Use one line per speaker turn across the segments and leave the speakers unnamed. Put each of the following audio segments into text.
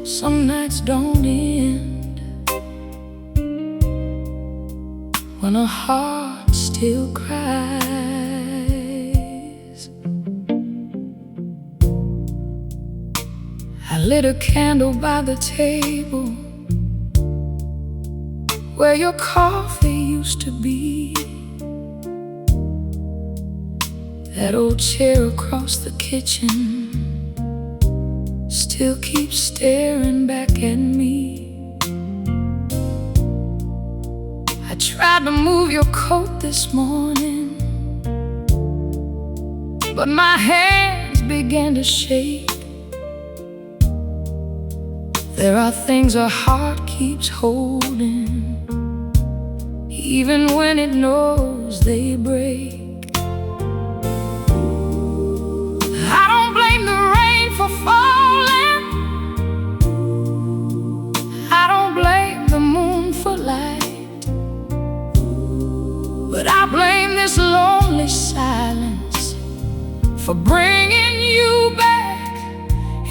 Some nights don't end when a heart still cries. I lit a candle by the table where your coffee used to be. That old chair across the kitchen still keeps staring back at me. I tried to move your coat this morning, but my hands began to shake. There are things a heart keeps holding, even when it knows they break. I don't blame the rain for falling, I don't blame the moon for light, but I blame this lonely silence for bringing you back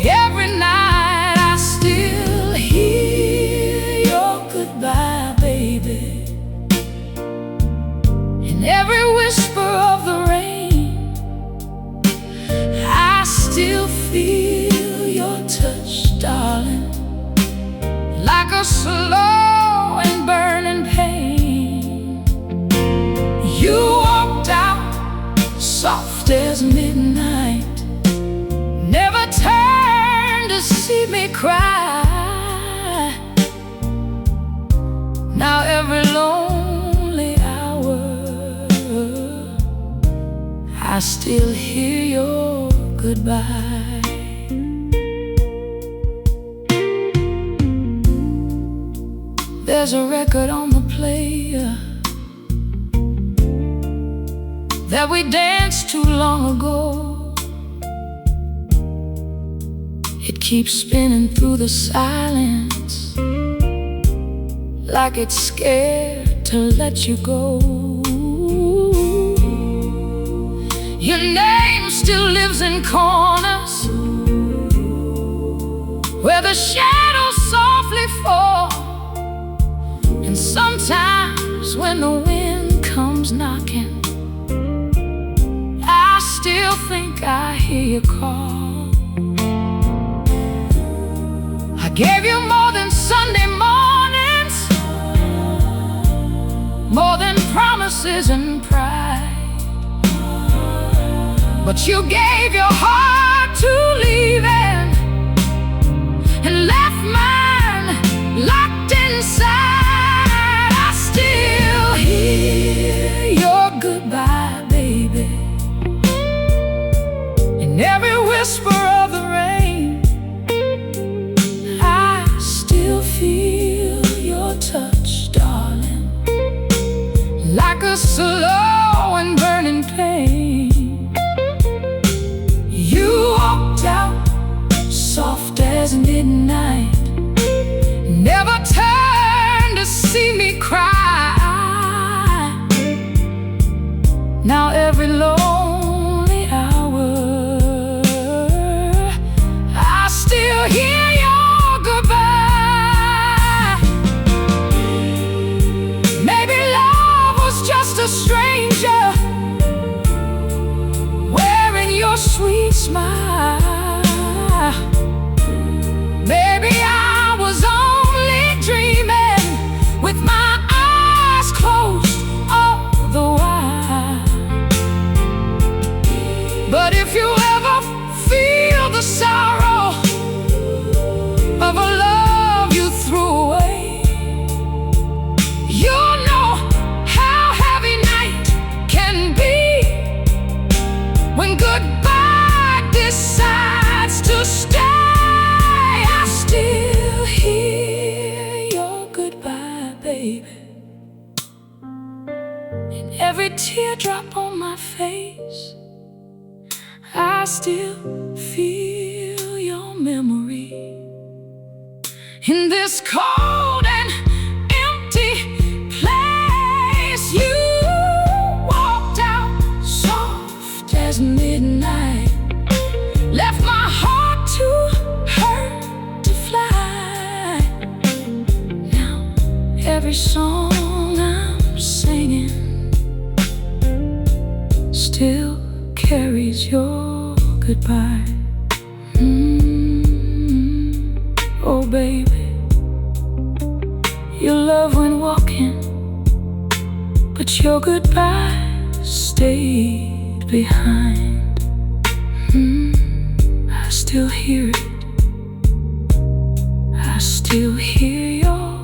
every night. I still hear your goodbye, baby, in every whisper of the rain. I still feel your touch, darling, like a slow and burning pain. You walked out soft as midnight, never turned to see me cry. Now every lonely hour I still hear your goodbye. There's a record on the player that we danced too long ago. It keeps spinning through the silence, like it's scared to let you go. Your name still lives in corners where the shadows softly fall. And sometimes when the wind comes knocking, I still think I hear you call. I gave you more than Sunday mornings, more than promises and pride, but you gave your heart to leaving and left mine locked inside. I still hear your goodbye, baby, in every whisper of the rain. I still feel your touch, darling, like a slow and burning pain. You walked out soft as midnight, never turned to see me cry. Now every lonely hour I still hear your goodbye. Maybe love was just a stranger wearing your sweet smile. Maybe I was only dreaming with my eyes closed all the while. But if you ever feel the sorrow of a love you threw away, you'll know how heavy night can be when goodbye decides to stay. I still hear your goodbye, baby, in every teardrop on my face. I still feel your memory in this cold and empty place. You walked out soft as midnight, left my heart to hurt to fly. every song I'm singing still carries your goodbye. Oh baby, your love went walking, but your goodbye stayed behind. I still hear it, I still hear your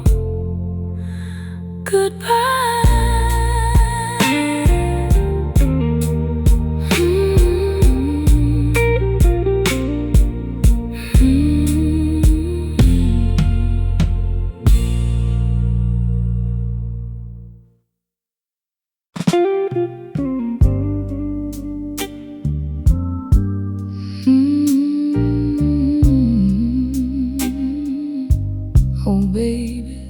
goodbye. Oh baby,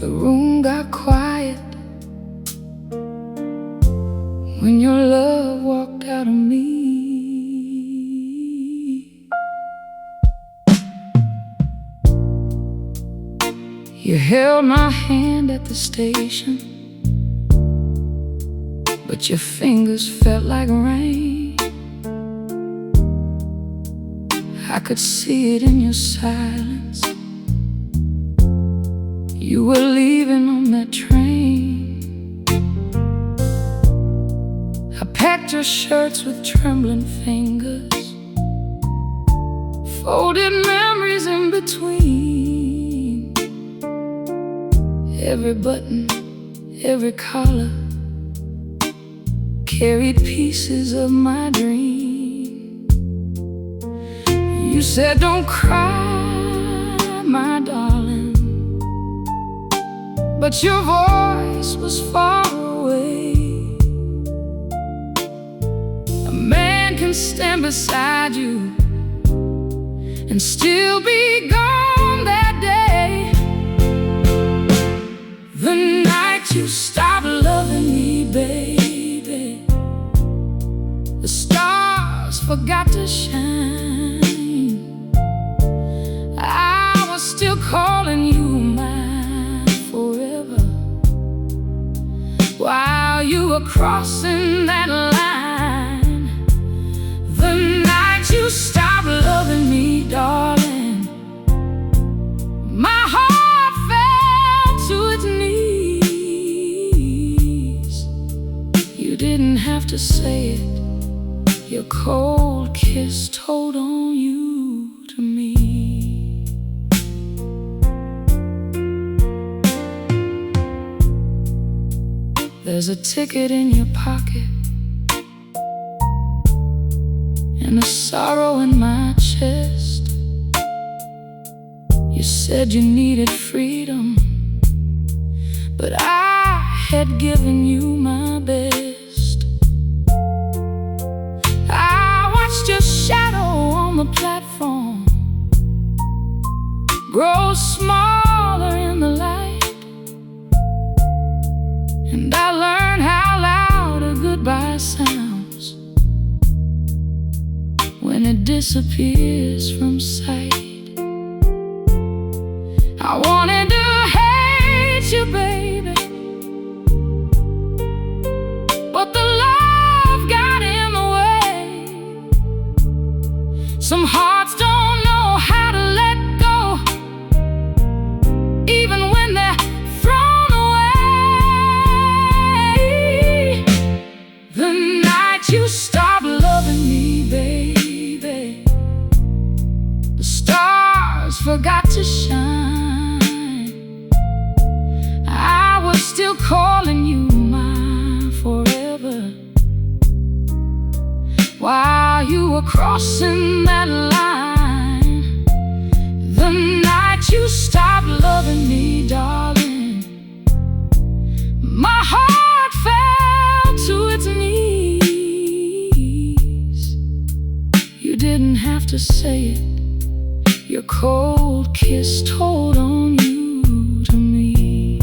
the room got quiet when your love walked out of me. You held my hand at the station, but your fingers felt like rain. I could see it in your silence. You were leaving on that train. I packed your shirts with trembling fingers, folded memories in between. Every button, every collar carried pieces of my dream. You said, don't cry, my darling, but your voice was far away. A man can stand beside you and still be gone that day. The night you stopped loving me, baby, the stars forgot to shine. I was still calling you mine forever, while you were crossing that line. The night you stopped loving me, darling, my heart fell to its knees. You didn't have to say it, your cold kiss told on you to me. There's a ticket in your pocket and a sorrow in my chest. You said you needed freedom, but I had given you my best. I watched your shadow on the platform grow smaller in the light, and I learned how loud a goodbye sounds when it disappears from sight. I wanted to hate you, baby, but the love got in the way. Some hearts don't know how to let go, even when they're thrown away. The night you stopped loving me, baby, the stars forgot to shine. I was still calling you mine forever, while you were crossing that line. The night you stopped loving me, darling, my heart fell to its knees. You didn't have to say it, your cold kiss told on you to me.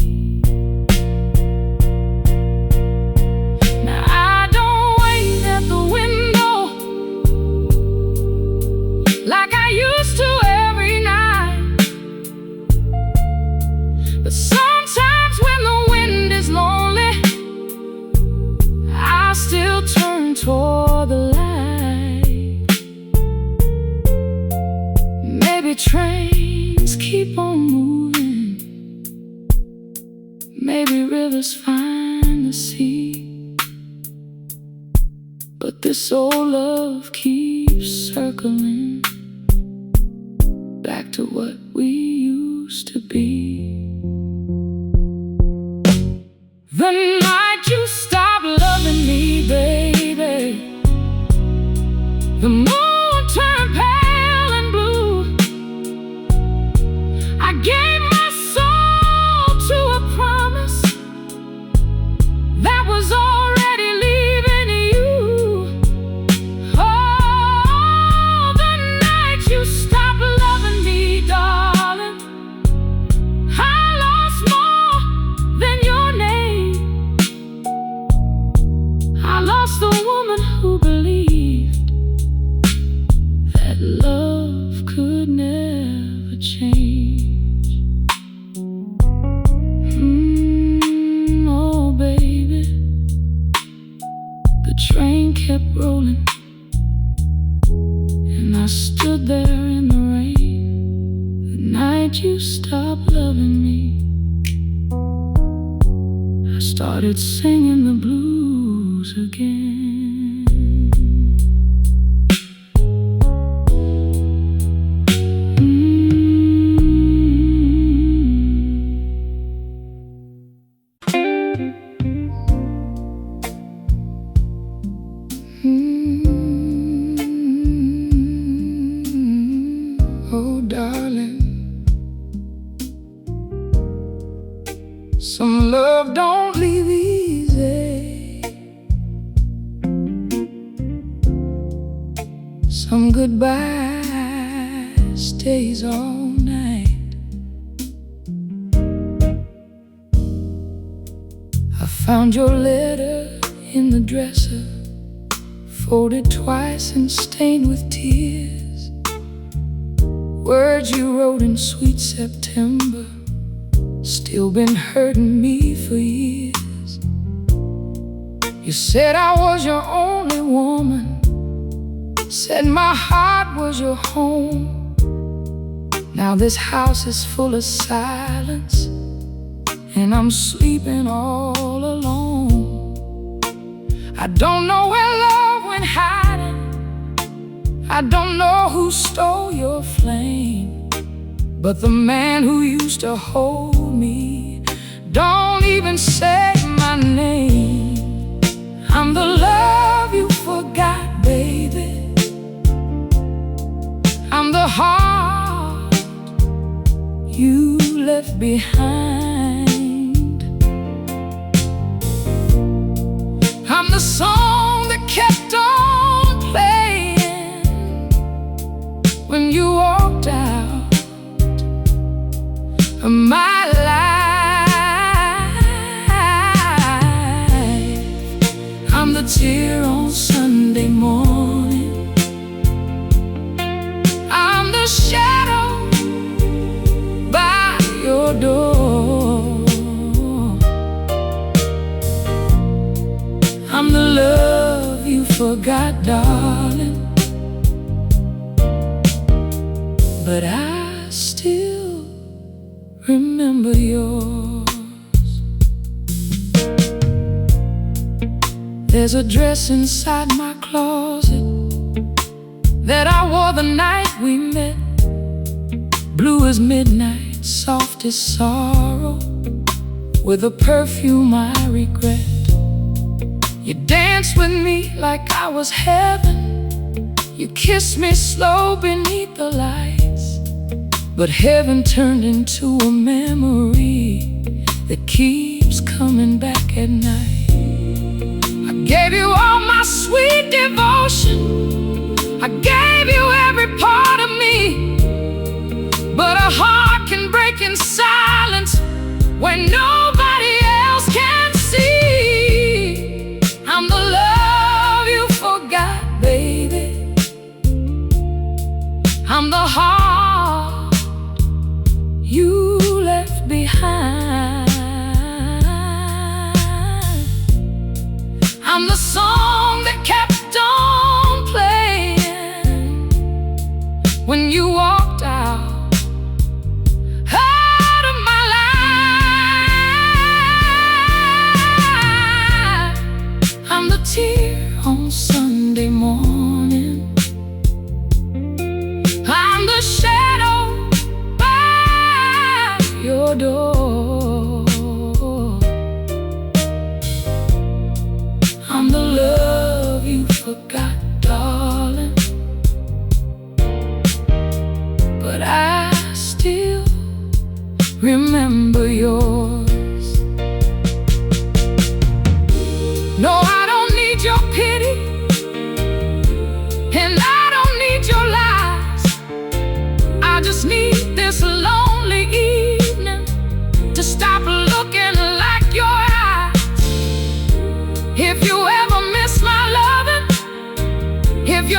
Now I don't wait at the window like I used to every night. Maybe trains keep on moving, maybe rivers find the sea, but this old love keeps circling back to what we used to be. The night you stopped loving me, baby, the moon turned pale and blue. I gave my soul to a promise that was already leaving you. Oh, the night you stopped loving me, darling, I lost more than your name. I lost the woman who believed that love could never change. Oh baby, the train kept rolling, and I stood there in the rain. The night you stopped loving me, I started singing the blues again. Oh darling, some love don't leave easy, some goodbye stays all night. I found your letter in the dresser, folded twice and stained with tears. Words you wrote in sweet September, still been hurting me for years. You said I was your only woman, said my heart was your home. Now this house is full of silence, and I'm sleeping all alone. I don't know where love went hiding, I don't know who stole your flame, but the man who used to hold me don't even say my name. I'm the love you forgot, baby, I'm the heart you left behind. I'm the song that kept on playing when you walked out of my life. I'm the tear on Sunday morning, I'm the shadow by your door. I'm the love you forgot, darling, but I still remember yours. There's a dress inside my closet that I wore the night we met, blue as midnight, soft as sorrow, with a perfume I regret. You danced with me like I was heaven, you kissed me slow beneath the lights, but heaven turned into a memory that keeps coming back at night. I gave you all my sweet devotion, I gave you every part of me, but a heart can break in silence when nobody else can see. I'm the love you forgot, baby, I'm the heart you left behind. I'm the song that kept on playing when you walked out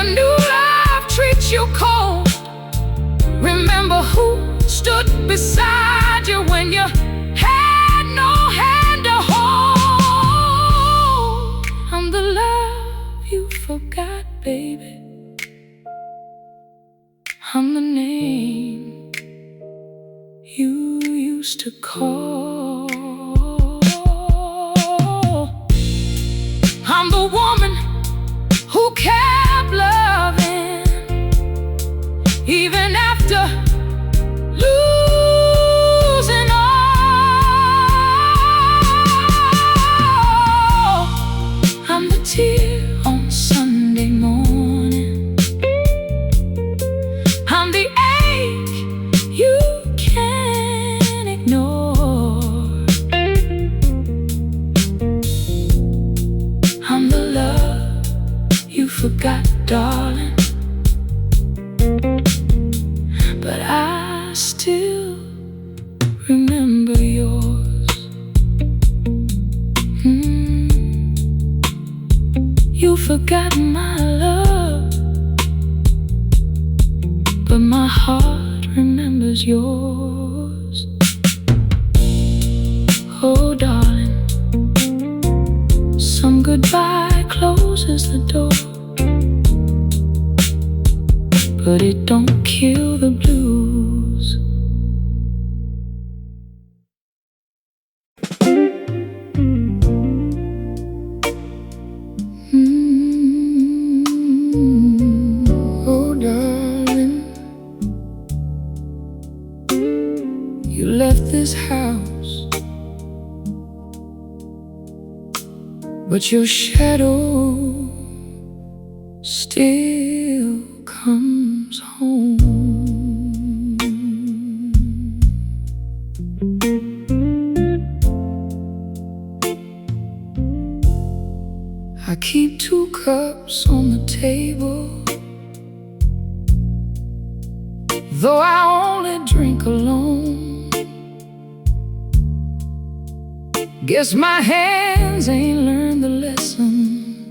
your new love treats you cold, remember who stood beside you when you had no hand to hold. I'm the love you forgot, baby. I'm the name you used to call. I'm the woman who kept loving even after losing all. I'm the tear on Sunday morning. I'm the ache you can't ignore. I'm the love you forgot, darling, but I still remember yours. You forgot my love, but my heart remembers yours. Oh, darling, some goodbye closes the door, but it don't kill the blues. Oh, darling, you left this house, but your shadow still comes home. I keep 2 cups on the table, though I only drink alone. Guess my hands ain't learned the lesson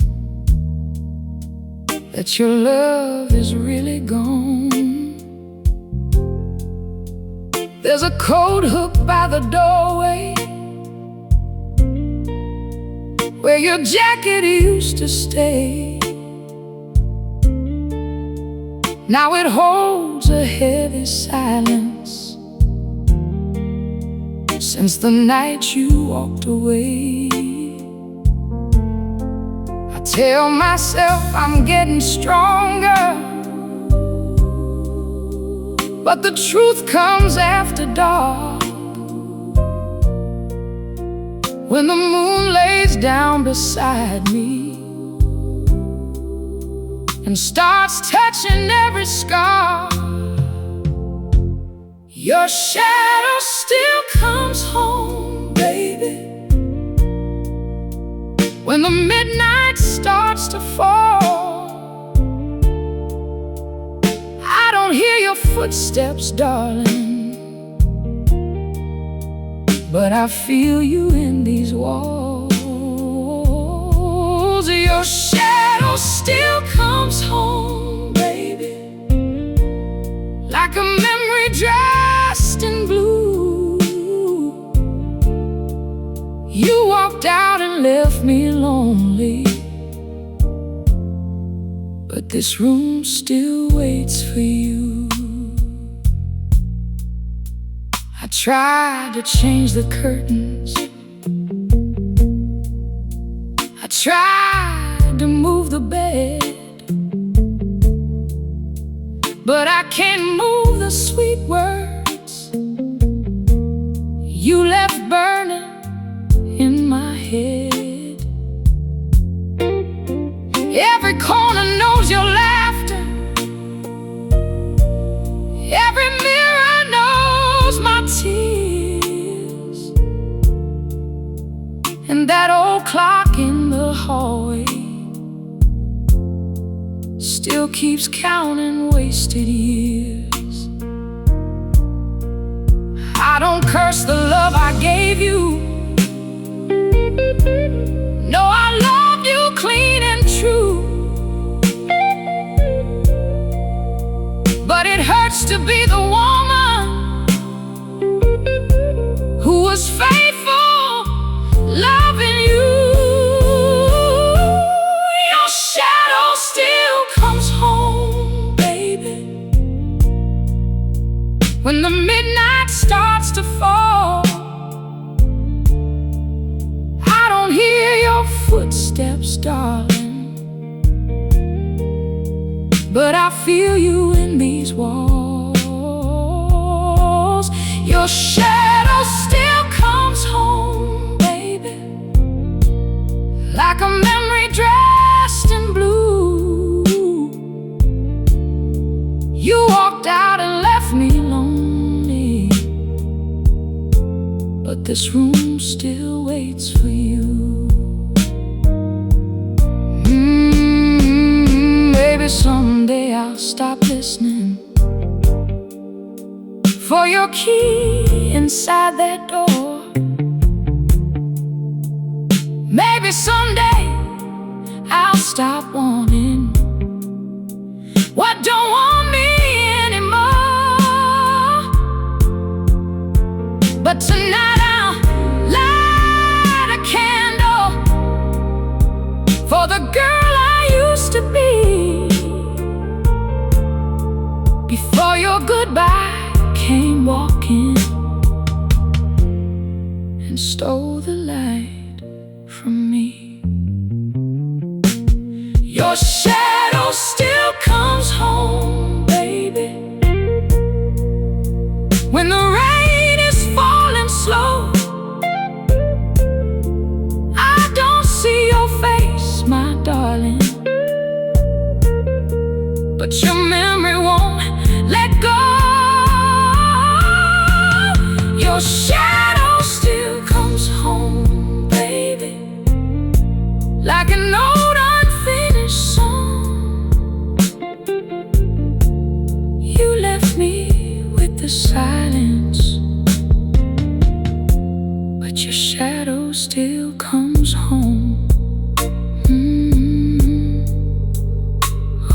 that your love is really gone. There's a coat hook by the doorway where your jacket used to stay. Now it holds a heavy silence since the night you walked away. I tell myself I'm getting stronger, but the truth comes after dark, when the moon lays down beside me and starts touching every scar. Your shadow still comes home, baby, when the midnight starts to fall. I don't hear your footsteps, darling, but I feel you in these walls. Your shadow still comes home, baby, like a memory dressed in blue. You walked out and left me lonely, but this room still waits for you. I tried to change the curtains, I tried to move the bed, but I can't move the sweet words you left burning in my head. Every corner knows your laughter, every mirror knows my tears, and that old clock in the hallway still keeps counting wasted years. I don't curse the love I gave you, no, I love you clean and true. used to be the woman who was faithful, loving you. Your shadow still comes home, baby, when the midnight starts to fall. I don't hear your footsteps, darling, but I feel you in these walls. Your shadow still comes home, baby, like a memory dressed in blue. You walked out and left me lonely, but this room still waits for you. Maybe someday I'll stop listening for your key inside that door. Maybe someday I'll stop wanting what don't want me anymore. But tonight I'll light a candle for the girl I used to be, before your goodbye came walking and stole the light from me. Your shadow still comes home, baby, when the rain is falling slow. I don't see your face, my darling, but your memory won't let go. Your shadow still comes home, baby, like an old unfinished song. You left me with the silence, but your shadow still comes home.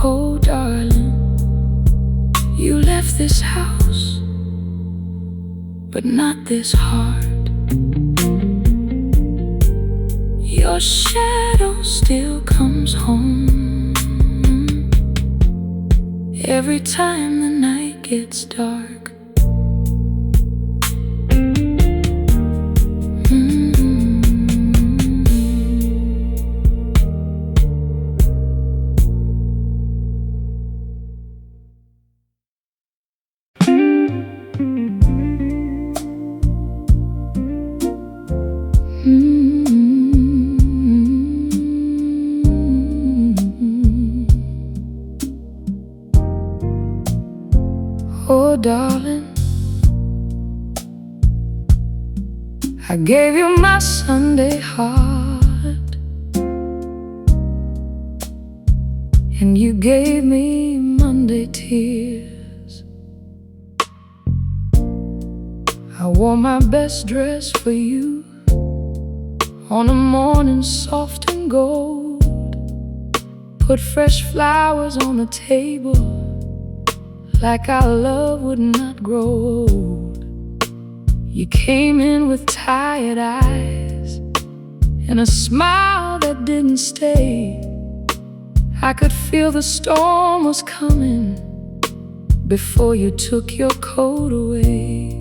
Oh, darling, you left this house, but not this heart. Your shadow still comes home every time the night gets dark. Oh, darling, I gave you my Sunday heart, and you gave me Monday tears. I wore my best dress for you on a morning soft and gold, put fresh flowers on the table like our love would not grow old. You came in with tired eyes and a smile that didn't stay. I could feel the storm was coming before you took your coat away.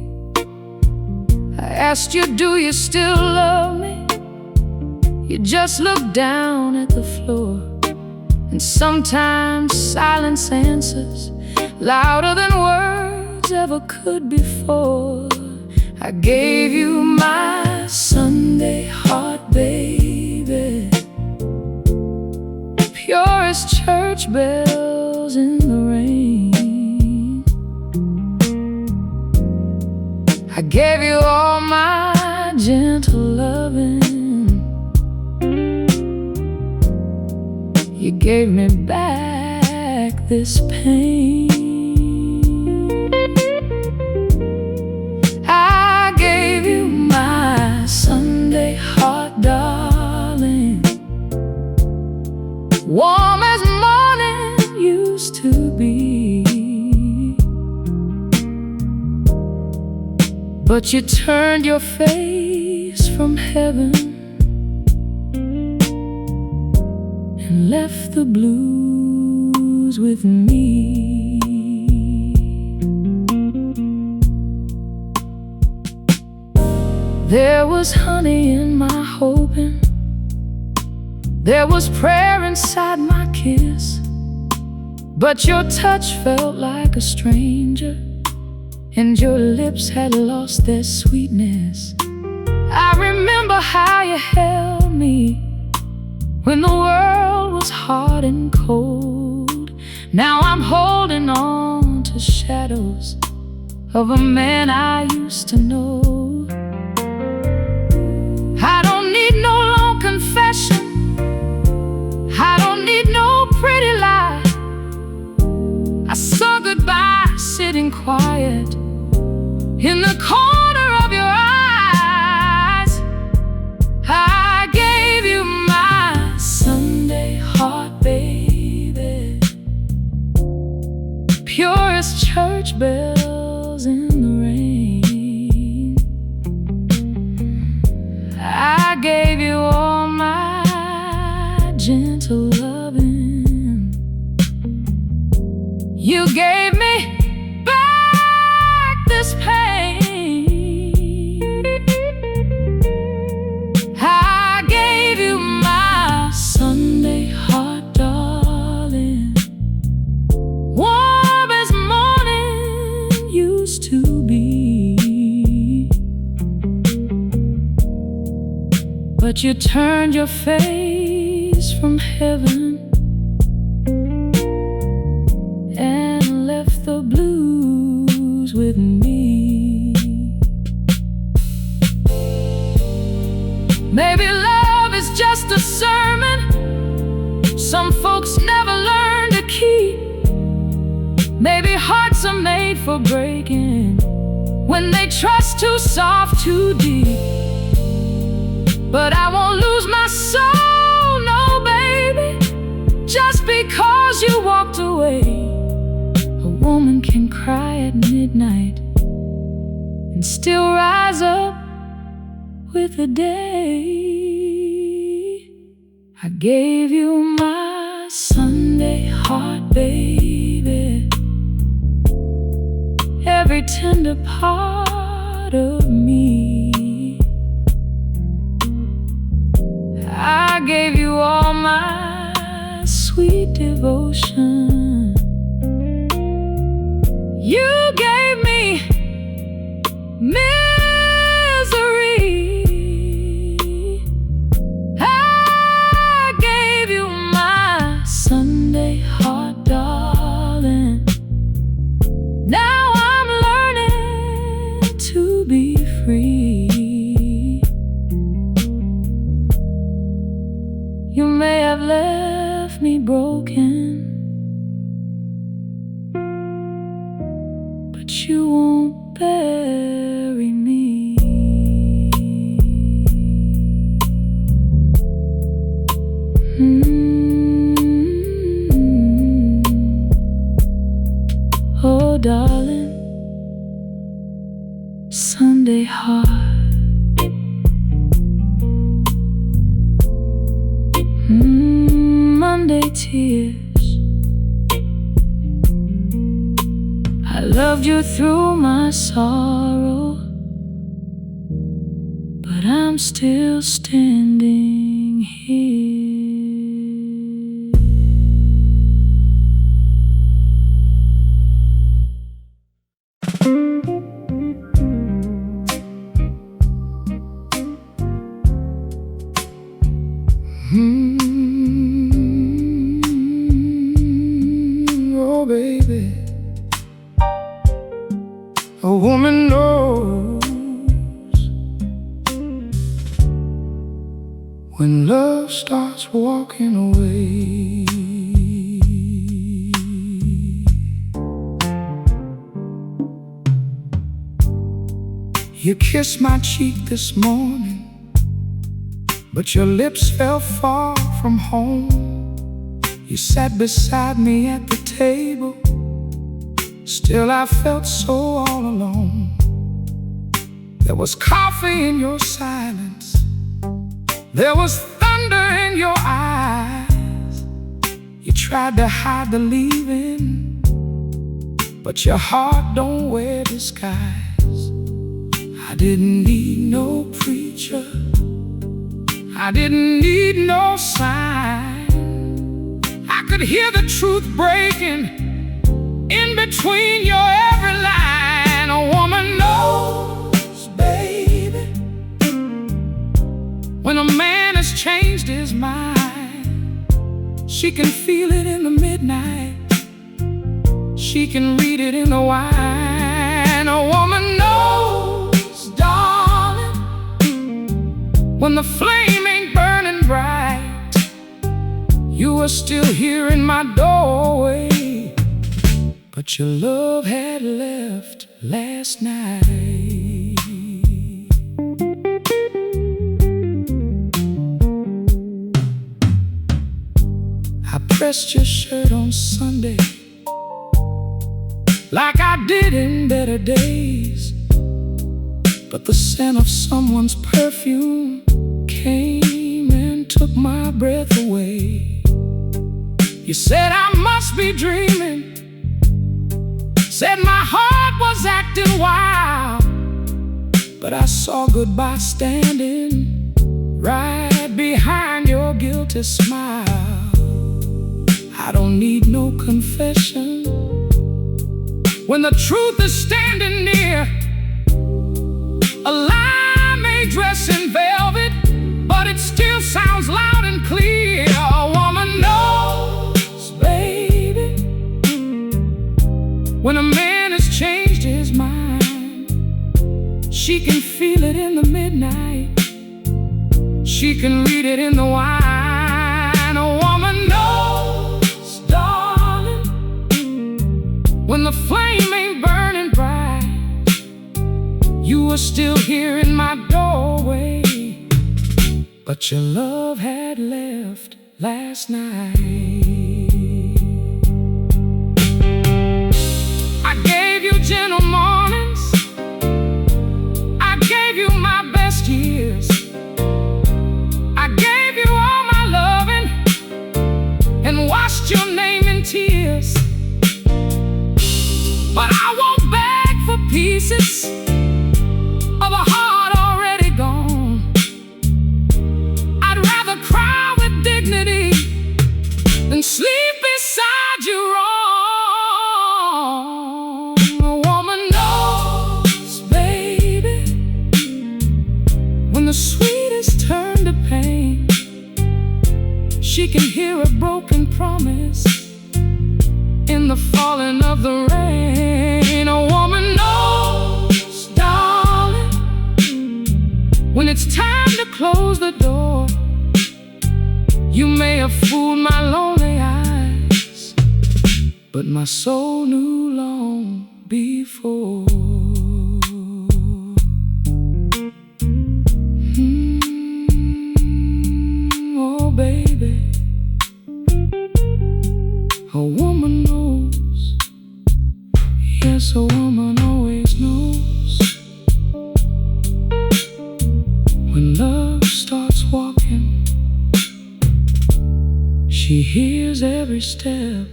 I asked you, do you still love me? You just looked down at the floor, and sometimes silence answers louder than words ever could before. I gave you my Sunday heart, baby, pure as church bells in the rain. I gave you all my gentle loving. You gave me back this pain. I gave you my Sunday heart, darling, warm as morning used to be. but you turned your face from heaven and left the blues with me. There was honey in my hoping, there was prayer inside my kiss, but your touch felt like a stranger, and your lips had lost their sweetness. I remember how you held me when the world was hard and cold. Now I'm holding on to shadows of a man I used to know. I don't need no long confession, I don't need no pretty lie. I saw goodbye sitting quiet in the corner of your eyes. I gave you my Sunday heart, baby, pure as church bells in the rain. I gave you all my gentle loving. You gave me back this pain. I gave you my Sunday heart, darling, warm as morning used to be. But you turned your face from heaven and left the blues with me. Maybe love is just a sermon some folks never learn to keep. Maybe hearts are made for breaking when they trust too soft, too deep. But I won't lose my soul, no baby, just because you walked away. A woman can cry at midnight and still rise up with the day. I gave you my Sunday heart, baby, every tender part of me. I gave you all my sweet devotion. You gave me misery. I gave you my Sunday heart, darling. Now I'm learning to be free. You may have left me broken, but you won't bury me. Oh, darling, Sunday heart, Monday tears. I loved you through my sorrow, but I'm still standing here. Oh baby, a woman knows when love starts walking away. You kissed my cheek this morning, but your lips fell far from home. You sat beside me at the table, still I felt so all alone. There was coffee in your silence, there was thunder in your eyes. You tried to hide the leaving, but your heart don't wear disguise. I didn't need no preacher, I didn't need no sign. I could hear the truth breaking in between your every line. A woman knows, baby, when a man has changed his mind. She can feel it in the midnight, she can read it in the wine. A woman knows, darling, when the flame ain't burning bright. You were still here in my doorway, but your love had left last night. I pressed your shirt on Sunday like I did in better days, but the scent of someone's perfume came and took my breath away. You said I must be dreaming, said my heart was acting wild, but I saw goodbye standing right behind your guilty smile. I don't need no confession when the truth is standing near. A lie may dress in velvet, but it still sounds loud and clear. A woman knows, baby, when a man has changed his mind. She can feel it in the midnight, she can read it in the wine. A woman knows, darling, when the flame ain't burning bright. You were still here in my doorway, but your love had left last night. I gave you gentle mornings, I gave you my best years, I gave you all my loving and washed your name in tears. But I won't beg for pieces of a heart already gone. I'd rather cry with dignity than sleep beside you wrong. A woman knows, baby, when the sweetest turn to pain. She can hear a broken promise in the falling of the rain. A woman knows, darling, when it's time to close the door. You may have fooled my lonely eyes, but my soul knew long before. Oh baby, a woman knows, yes, a woman always knows. When love starts walking, she hears every step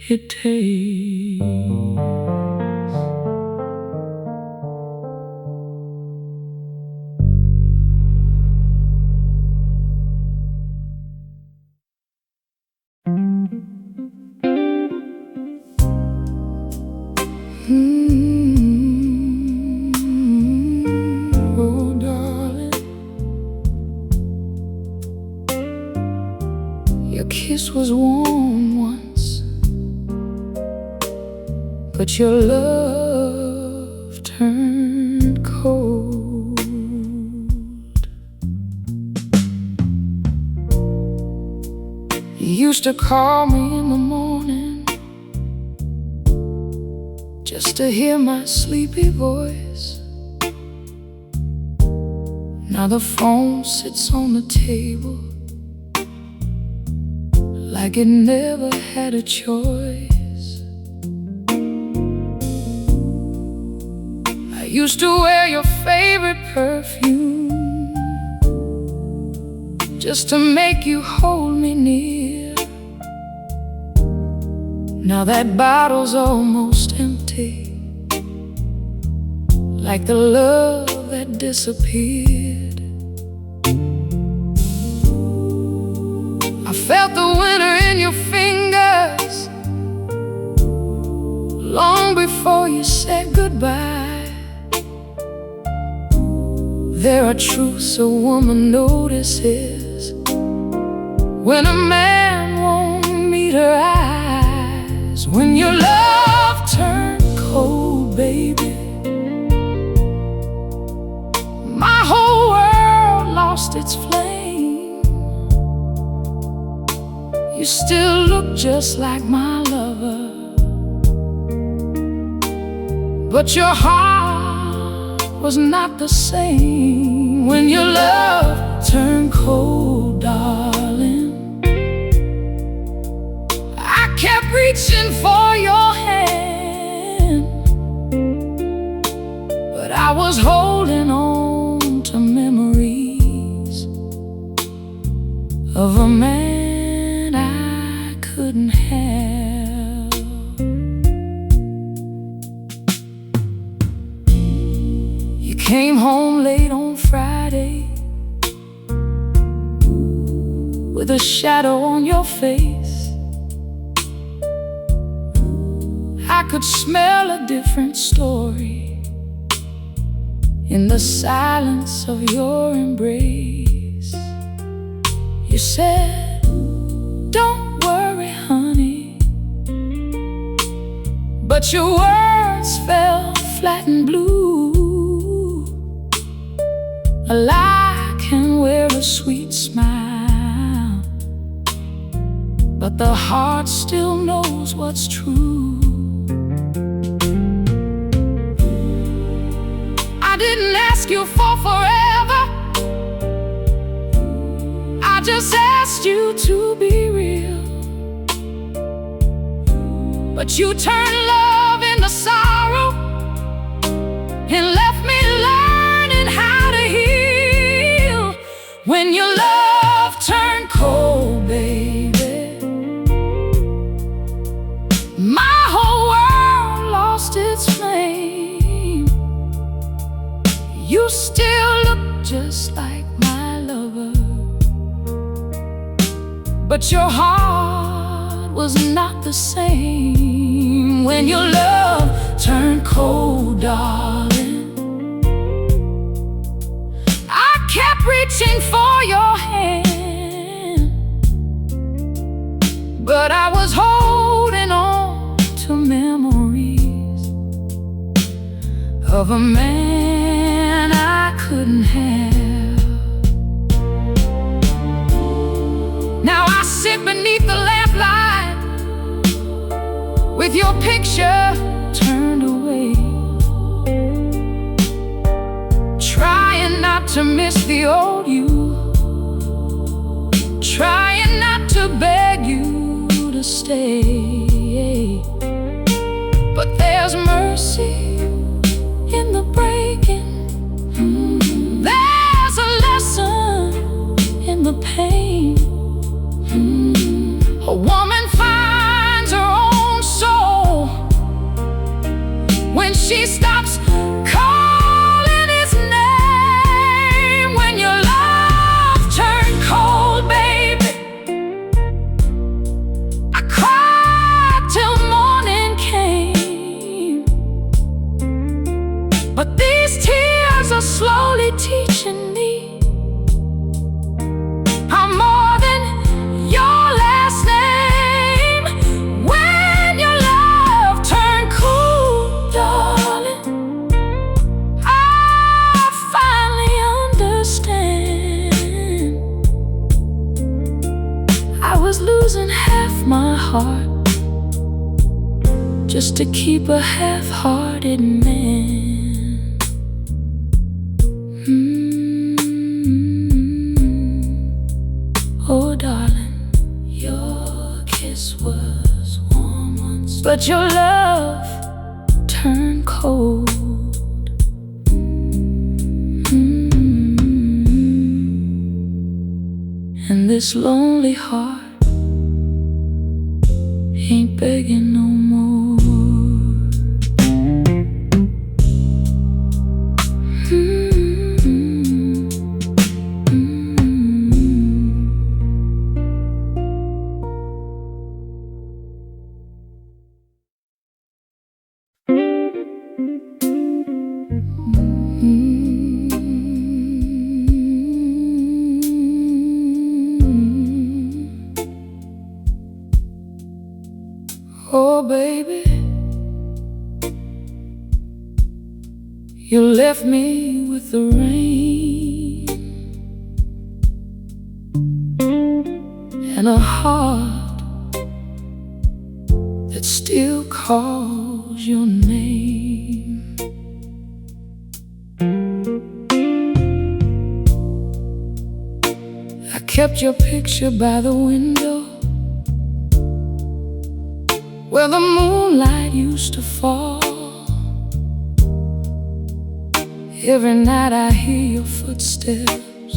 it takes. Oh darling, your kiss was warm once, but your love turned cold. You used to call me in the morning just to hear my sleepy voice. Now the phone sits on the table like it never had a choice. I used to wear your favorite perfume just to make you hold me near. Now that bottle's almost empty, like the love that disappeared. I felt the winter in your fingers long before you said goodbye. There are truths a woman notices when a man won't meet her eyes. When your love turned cold, baby, my whole world lost its flame. You still look just like my lover, but your heart was not the same. When your love turned cold, darling, I kept reaching for your hand, but I was holding on to memories of a man I couldn't have. You came home late on Friday with a shadow on your face. I could smell a different story in the silence of your embrace. You said, "Don't worry, honey," but your words fell flat and blue. A lie can wear a sweet smile, but the heart still knows what's true. I didn't ask you for forever, I just asked you to be real. But you turned love into sorrow and left me learning how to heal. When your love turned cold, baby, my whole world lost its flame. You still look just like my lover, but your heart was not the same. When your love turned cold, darling, I kept reaching for your hand, but I was holding on to memories of a man I couldn't have. Now I sit beneath the lamplight with your picture turned away, trying not to miss the old you, trying not to beg you to stay. But there's mercy in the breaking, there's a lesson in the pain. A woman finds her own soul when she stops calling his name. When your love turned cold, baby, I cried till morning came. But these tears are slowly teaching me I'm more than your last name. When your love turned cold, darling, I finally understand. I was losing half my heart just to keep a half-hearted man. Oh, darling, your kiss was warm once, but your love turned cold. And this lonely heart ain't begging no more. Oh, baby, you left me with the rain and a heart that still calls your name. I kept your picture by the window where the moonlight used to fall. Every night I hear your footsteps,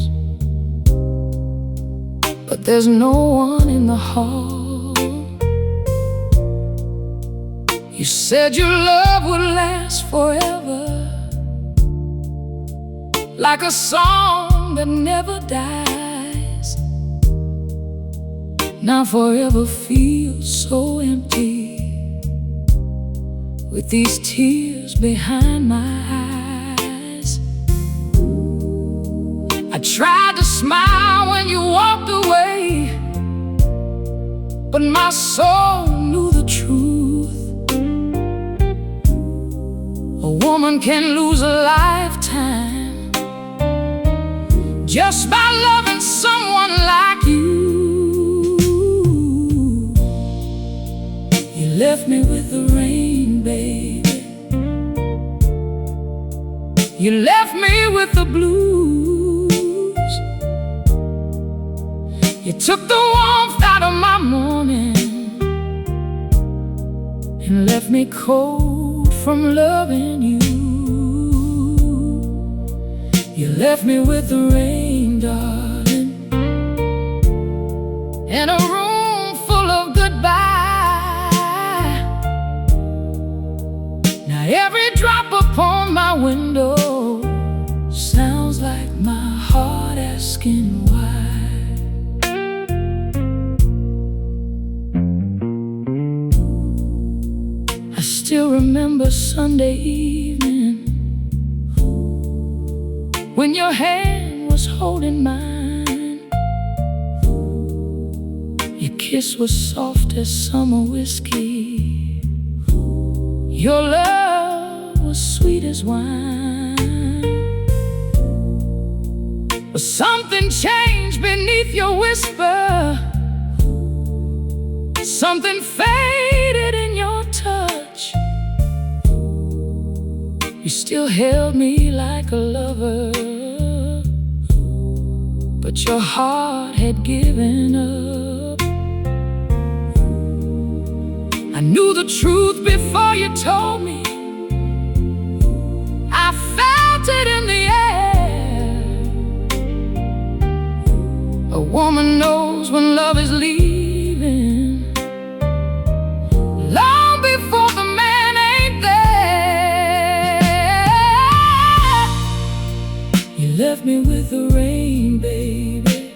but there's no one in the hall. You said your love would last forever, like a song that never dies. Now forever feels so empty, with these tears behind my eyes. I tried to smile when you walked away, but my soul knew the truth. A woman can lose a lifetime just by loving someone like you. You left me with the rain, baby. You left me with the blues. You took the warmth out of my morning and left me cold from loving you. You left me with the rain, darling, in a room full of goodbye. Now every drop upon my window sounds like my heart asking why. I still remember Sunday evening when your hand was holding mine. Your kiss was soft as summer whiskey. Your love was sweet as wine. But something changed beneath your whisper. Something faded in your touch. You still held me like a lover, but your heart had given up. I knew the truth before you told me. I felt it in the air. A woman knows when love is leaving long before the man ain't there. You left me with the rain, baby.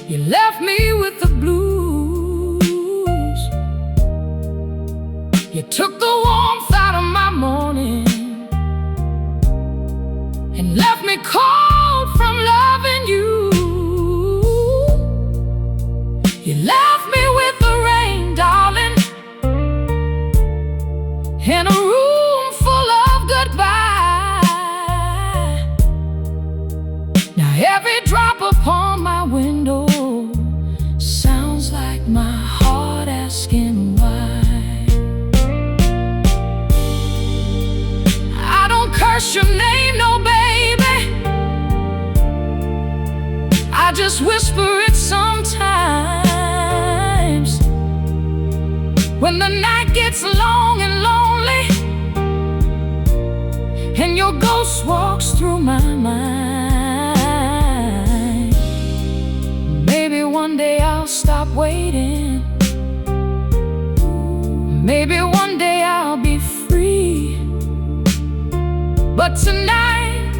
You left me with the blues. You took the warmth out of my morning and left me cold from loving you. You left me with the rain, darling, in a room full of goodbye. Now every drop upon my window sounds like my heart asking why. I don't curse your name, no baby, I just whisper it sometimes. When the night gets long and lonely and your ghost walks through my mind. stop waiting. Maybe one day I'll be free, but tonight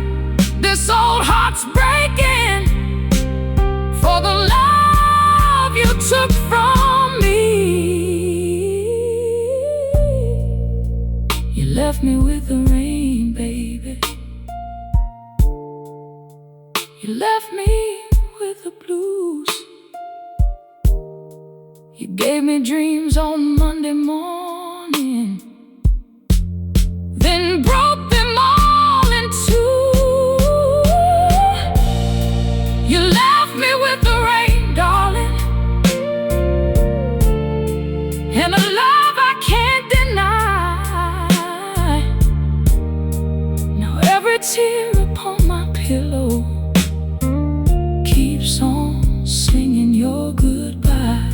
this old heart's breaking for the love you took from me. You left me with the rain, baby. You left me with the blues. You gave me dreams on Monday morning, then broke them all in two. You left me with the rain, darling, and a love I can't deny. Now every tear upon my pillow keeps on singing your goodbye.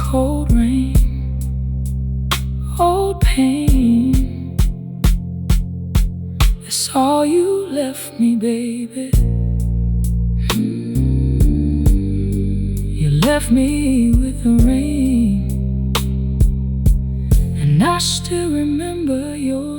Cold rain, old pain, that's all you left me, baby. You left me with the rain, and I still remember your